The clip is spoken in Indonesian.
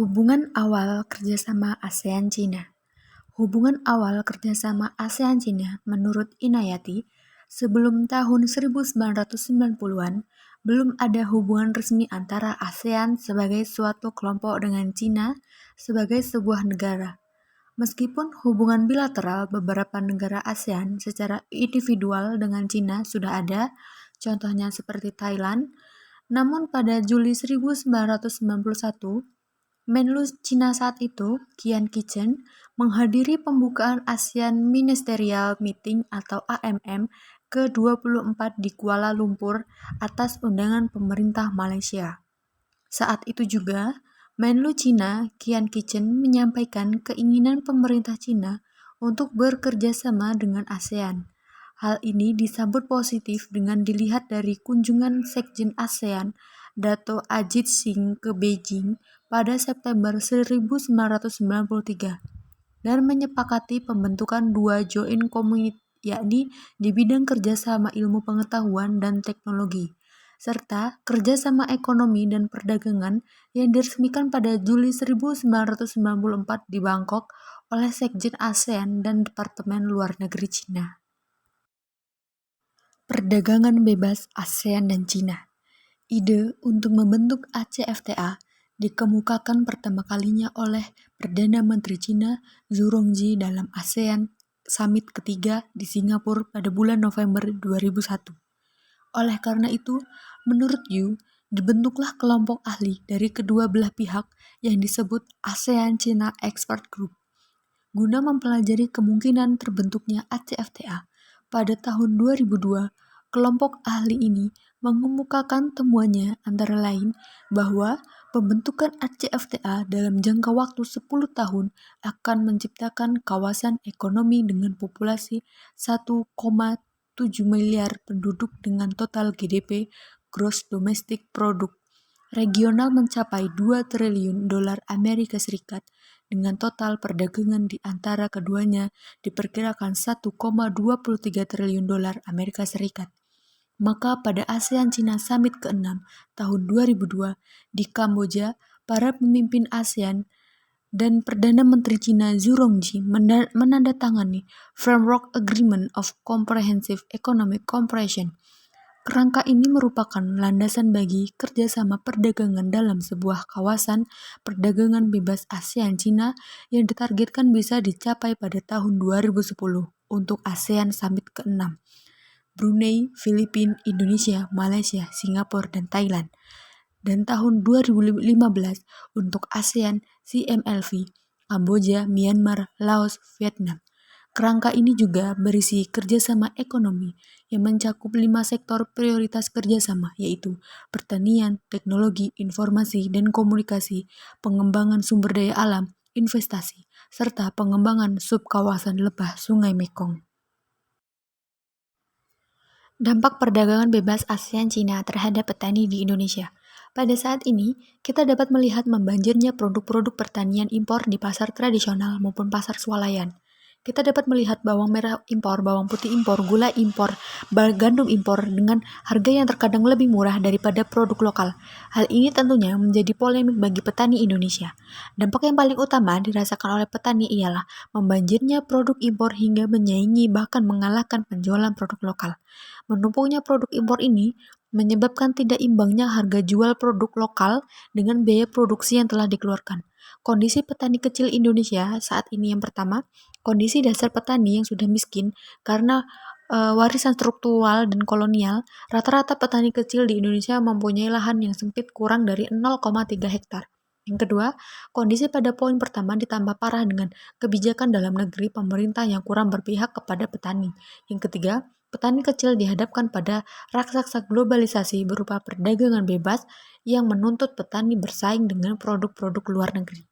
Hubungan awal kerjasama ASEAN-Cina. Hubungan awal kerjasama ASEAN-Cina menurut Inayati, sebelum tahun 1990-an, belum ada hubungan resmi antara ASEAN sebagai suatu kelompok dengan Cina sebagai sebuah negara. Meskipun hubungan bilateral beberapa negara ASEAN secara individual dengan Cina sudah ada, contohnya seperti Thailand, namun pada Juli 1991, Menlu Cina saat itu, Qian Qichen, menghadiri pembukaan ASEAN Ministerial Meeting atau AMM ke-24 di Kuala Lumpur atas undangan pemerintah Malaysia. Saat itu juga, Menlu Cina, Qian Qichen, menyampaikan keinginan pemerintah Cina untuk bekerja sama dengan ASEAN. Hal ini disambut positif dengan dilihat dari kunjungan Sekjen ASEAN, Dato' Ajit Singh ke Beijing pada September 1993 dan menyepakati pembentukan dua Joint Committee, yakni di bidang kerjasama ilmu pengetahuan dan teknologi, serta kerjasama ekonomi dan perdagangan yang diresmikan pada Juli 1994 di Bangkok oleh Sekjen ASEAN dan Departemen Luar Negeri Cina. Perdagangan bebas ASEAN dan Cina. Ide untuk membentuk ACFTA dikemukakan pertama kalinya oleh Perdana Menteri Cina Zhu Rongji dalam ASEAN Summit ketiga di Singapura pada bulan November 2001. Oleh karena itu, menurut Yu, dibentuklah kelompok ahli dari kedua belah pihak yang disebut ASEAN China Expert Group guna mempelajari kemungkinan terbentuknya ACFTA. Pada tahun 2002, kelompok ahli ini mengemukakan temuannya antara lain bahwa pembentukan ACFTA dalam jangka waktu 10 tahun akan menciptakan kawasan ekonomi dengan populasi 1,7 miliar penduduk dengan total GDP (Gross Domestic Product) regional mencapai 2 triliun dolar Amerika Serikat dengan total perdagangan di antara keduanya diperkirakan 1,23 triliun dolar Amerika Serikat. Maka pada ASEAN Cina Summit ke-6 tahun 2002 di Kamboja, para pemimpin ASEAN dan Perdana Menteri Cina Zhu Rongji menandatangani Framework Agreement of Comprehensive Economic Cooperation. Kerangka ini merupakan landasan bagi kerjasama perdagangan dalam sebuah kawasan perdagangan bebas ASEAN-Cina yang ditargetkan bisa dicapai pada tahun 2010 untuk ASEAN Summit ke-6. Brunei, Filipina, Indonesia, Malaysia, Singapura, dan Thailand. Dan tahun 2015 untuk ASEAN CMLV, Kamboja, Myanmar, Laos, Vietnam. Kerangka ini juga berisi kerjasama ekonomi yang mencakup 5 sektor prioritas kerjasama, yaitu pertanian, teknologi, informasi dan komunikasi, pengembangan sumber daya alam, investasi, serta pengembangan subkawasan lebah Sungai Mekong. Dampak perdagangan bebas ASEAN-Cina terhadap petani di Indonesia. Pada saat ini, kita dapat melihat membanjirnya produk-produk pertanian impor di pasar tradisional maupun pasar swalayan. Kita dapat melihat bawang merah impor, bawang putih impor, gula impor, gandum impor dengan harga yang terkadang lebih murah daripada produk lokal. Hal ini tentunya menjadi polemik bagi petani Indonesia. Dampak yang paling utama dirasakan oleh petani ialah membanjirnya produk impor hingga menyaingi bahkan mengalahkan penjualan produk lokal. Menumpuknya produk impor ini menyebabkan tidak imbangnya harga jual produk lokal dengan biaya produksi yang telah dikeluarkan. Kondisi petani kecil Indonesia saat ini yang pertama, kondisi dasar petani yang sudah miskin karena warisan struktural dan kolonial. Rata-rata petani kecil di Indonesia mempunyai lahan yang sempit kurang dari 0,3 hektar. Yang kedua, kondisi pada poin pertama ditambah parah dengan kebijakan dalam negeri pemerintah yang kurang berpihak kepada petani. Yang ketiga, petani kecil dihadapkan pada raksasa globalisasi berupa perdagangan bebas yang menuntut petani bersaing dengan produk-produk luar negeri.